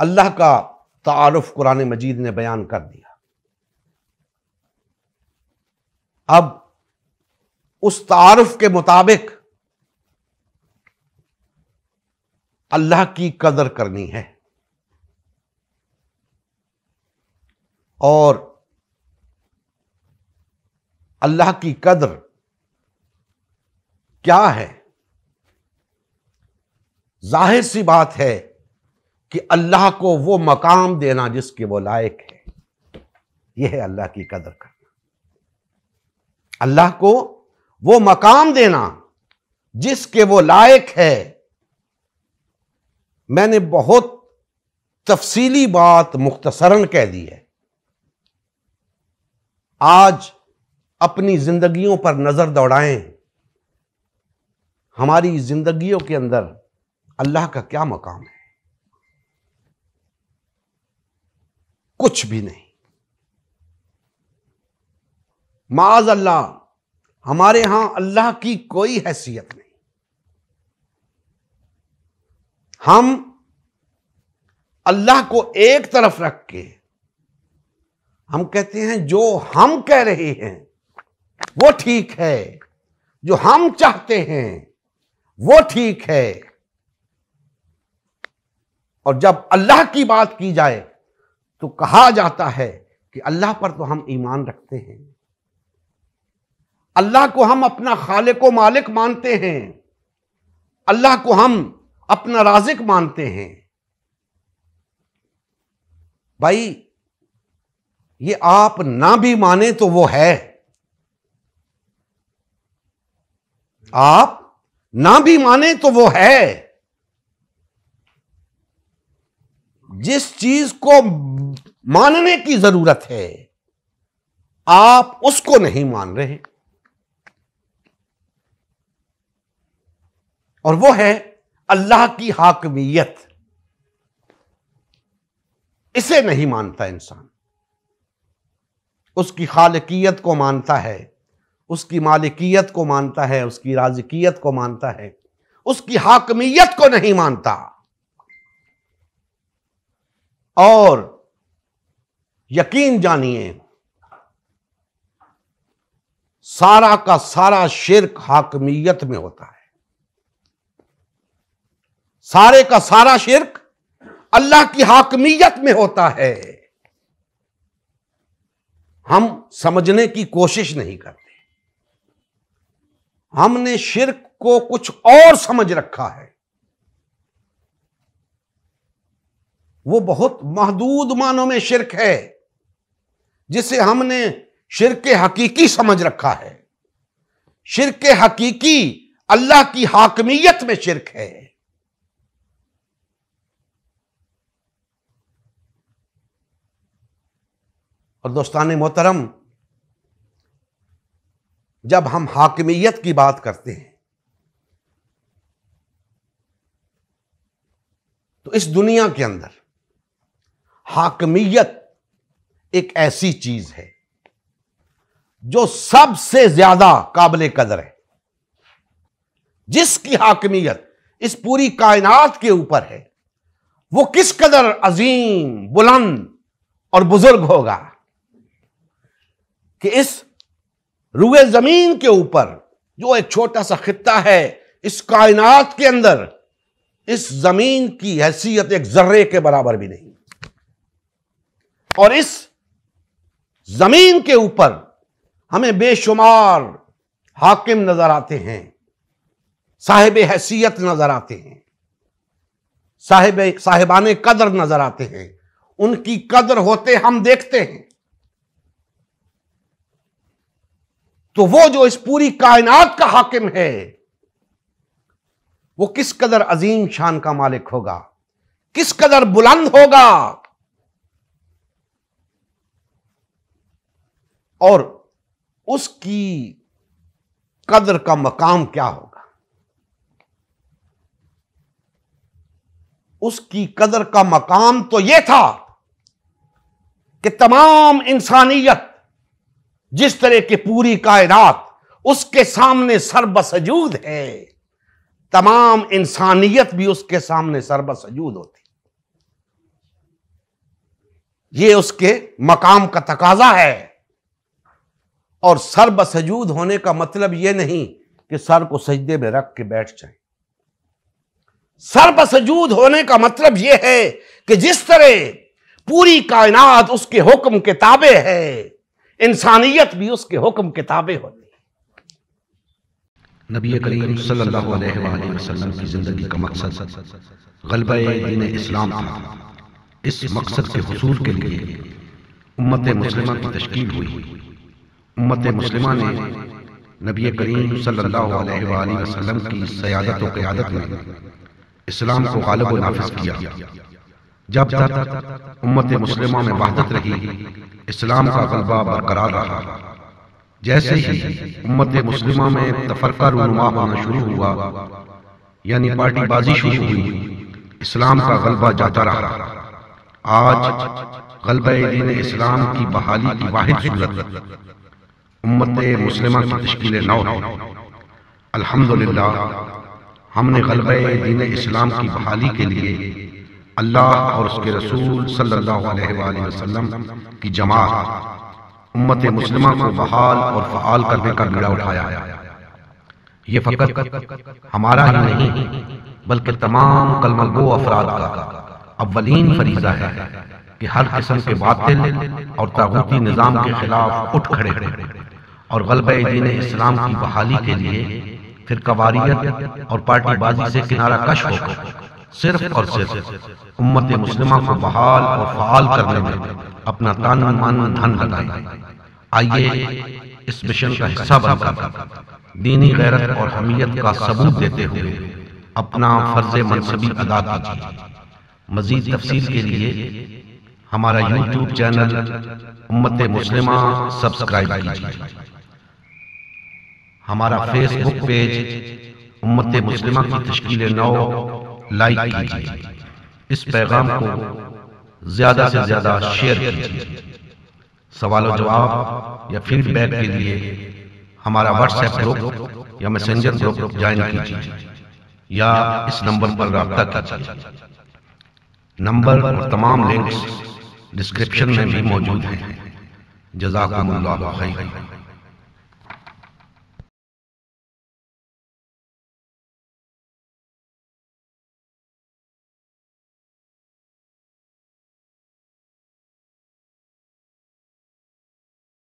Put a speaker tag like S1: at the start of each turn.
S1: اللہ کا تعارف قرآن مجید نے بیان کر دیا۔ اب اس تعارف کے مطابق اللہ کی قدر کرنی ہے، اور اللہ کی قدر کیا ہے؟ ظاہر سی بات ہے کہ اللہ کو وہ مقام دینا جس کے وہ لائق ہے، یہ ہے اللہ کی قدر کرنا۔ اللہ کو وہ مقام دینا جس کے وہ لائق ہے۔ میں نے بہت تفصیلی بات مختصراً کہہ دی ہے۔ آج اپنی زندگیوں پر نظر دوڑائیں، ہماری زندگیوں کے اندر اللہ کا کیا مقام ہے؟ کچھ بھی نہیں۔ معاذ اللہ، ہمارے ہاں اللہ کی کوئی حیثیت نہیں۔ ہم اللہ کو ایک طرف رکھ کے ہم کہتے ہیں جو ہم کہہ رہے ہیں وہ ٹھیک ہے، جو ہم چاہتے ہیں وہ ٹھیک ہے، اور جب اللہ کی بات کی جائے تو کہا جاتا ہے کہ اللہ پر تو ہم ایمان رکھتے ہیں، اللہ کو ہم اپنا خالق و مالک مانتے ہیں، اللہ کو ہم اپنا رازق مانتے ہیں۔ بھائی یہ آپ نہ بھی مانیں تو وہ ہے، آپ نہ بھی مانیں تو وہ ہے۔ جس چیز کو ماننے کی ضرورت ہے آپ اس کو نہیں مان رہے، اور وہ ہے اللہ کی حاکمیت۔ اسے نہیں مانتا انسان، اس کی خالقیت کو مانتا ہے، اس کی مالکیت کو مانتا ہے، اس کی رازقیت کو مانتا ہے، اس کی حاکمیت کو نہیں مانتا۔ اور یقین جانیے سارا کا سارا شرک حاکمیت میں ہوتا ہے، سارے کا سارا شرک اللہ کی حاکمیت میں ہوتا ہے۔ ہم سمجھنے کی کوشش نہیں کرتے، ہم نے شرک کو کچھ اور سمجھ رکھا ہے۔ وہ بہت محدود معنوں میں شرک ہے جسے ہم نے شرک حقیقی سمجھ رکھا ہے۔ شرک حقیقی اللہ کی حاکمیت میں شرک ہے۔ اور دوستان محترم، جب ہم حاکمیت کی بات کرتے ہیں تو اس دنیا کے اندر حاکمیت ایک ایسی چیز ہے جو سب سے زیادہ قابل قدر ہے، جس کی حاکمیت اس پوری کائنات کے اوپر ہے۔ وہ کس قدر عظیم، بلند اور بزرگ ہوگا کہ اس روئے زمین کے اوپر جو ایک چھوٹا سا خطہ ہے، اس کائنات کے اندر اس زمین کی حیثیت ایک ذرے کے برابر بھی نہیں، اور اس زمین کے اوپر ہمیں بے شمار حاکم نظر آتے ہیں، صاحب حیثیت نظر آتے ہیں، صاحبان قدر نظر آتے ہیں، ان کی قدر ہوتے ہم دیکھتے ہیں۔ تو وہ جو اس پوری کائنات کا حاکم ہے وہ کس قدر عظیم شان کا مالک ہوگا، کس قدر بلند ہوگا، اور اس کی قدر کا مقام کیا ہوگا۔ اس کی قدر کا مقام تو یہ تھا کہ تمام انسانیت جس طرح کی پوری کائنات اس کے سامنے سر بسجود ہے، تمام انسانیت بھی اس کے سامنے سر بسجود ہوتی۔ یہ اس کے مقام کا تقاضا ہے۔ اور سر بسجود ہونے کا مطلب یہ نہیں کہ سر کو سجدے میں رکھ کے بیٹھ جائیں۔ سر بسجود ہونے کا مطلب یہ ہے کہ جس طرح پوری کائنات اس کے حکم کے تابع ہے، انسانیت بھی اس کے حکم کے تابع ہوتی ہے۔
S2: نبی کریم صلی اللہ علیہ وآلہ وسلم کی زندگی کا مقصد غلبہ دین اسلام تھا۔ اس مقصد کے حصول کے لیے امت مسلمہ کی تشکیل ہوئی۔ امت مسلمہ نے نبی کریم صلی اللہ علیہ وآلہ وسلم کی سیادت و قیادت میں اسلام کو غالب و نافذ کیا۔ جب تک امت مسلمہ میں وحدت رہی، اسلام کا غلبہ برقرار رہا۔ جیسے ہی امت مسلمہ میں تفرقہ رونما ہونا شروع ہوا، یعنی پارٹی بازی شروع ہوئی، اسلام کا غلبہ جاتا رہا۔ آج غلبہ دین اسلام کی بحالی کی واحد صورت امت مسلمہ کی تشکیل نو ہے۔ الحمدللہ ہم نے غلبہ دین اسلام کی بحالی کے لیے اللہ اور اس کے رسول صلی اللہ علیہ وآلہ وسلم کی جماعت امت مسلمہ کو بحال اور فعال کرنے کا بیڑا اٹھایا ہے۔ یہ فقط ہمارا ہی نہیں بلکہ تمام کلمہ گو افراد کا اولین فریضہ ہے کہ ہر قسم کے باطل اور طاغوتی نظام کے خلاف اٹھ کھڑے ہوں اور غلبہ دین اسلام کی بحالی کے لیے فرقواریت اور پارٹی بازی سے کنارہ کش ہو کر صرف اور صرف امت مسلمہ کو بحال اور فعال کرنے میں اپنا تن من دھن لگائیں۔ آئیے اس مشن کا حصہ بن کر دینی غیرت اور حمیت کا ثبوت دیتے ہوئے اپنا فرض منصبی ادا کیجیے۔ مزید تفصیل کے لیے ہمارا یوٹیوب چینل امت مسلمہ سبسکرائب کیجیے، ہمارا فیس بک پیج امت مسلمہ کی تشکیل نو لائک کیجیے، اس پیغام کو زیادہ سے زیادہ شیئر کیجیے۔ سوال و جواب یا فیڈ بیک کے لیے ہمارا واٹس ایپ گروپ یا میسنجر گروپ جوائن کیجیے یا اس نمبر پر رابطہ کیجیے۔ نمبر اور تمام لنکس ڈسکرپشن میں بھی موجود ہیں۔ جزاکم اللہ خیر۔